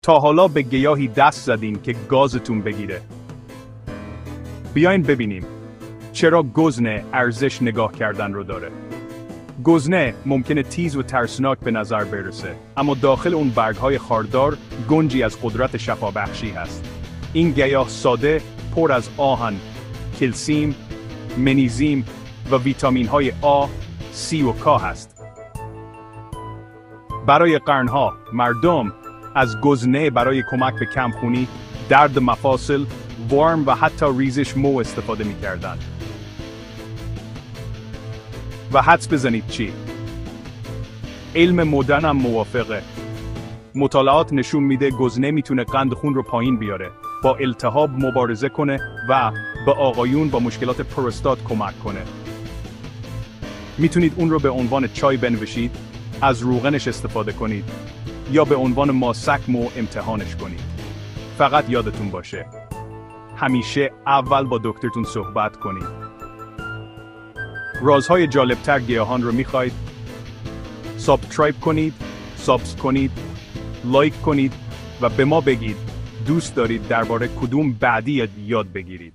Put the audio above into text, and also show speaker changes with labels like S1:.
S1: تا حالا به گیاهی دست زدین که گازتون بگیره؟ بیاین ببینیم چرا گزنه ارزش نگاه کردن رو داره. گزنه ممکنه تیز و ترسناک به نظر برسه، اما داخل اون برگ‌های خاردار گنجی از قدرت شفابخشی هست. این گیاه ساده پر از آهن، کلسیم، منیزیم و ویتامین‌های آ، سی و کا هست. برای قرنها مردم از گزنه برای کمک به کمخونی، درد مفاصل، ورم و حتی ریزش مو استفاده می‌کردند. و حدس بزنید چی؟ علم مدرن هم موافقه. مطالعات نشون میده گزنه میتونه قند خون رو پایین بیاره، با التهاب مبارزه کنه و به آقایون با مشکلات پروستات کمک کنه. میتونید اون رو به عنوان چای بنوشید، از روغنش استفاده کنید یا به عنوان ماسک مو امتحانش کنید. فقط یادتون باشه همیشه اول با دکترتون صحبت کنید. رازهای جالبتر گیاهان رو میخواید؟ سابسکرایب کنید، سابس کنید، لایک کنید و به ما بگید دوست دارید درباره کدوم بعدی یاد بگیرید.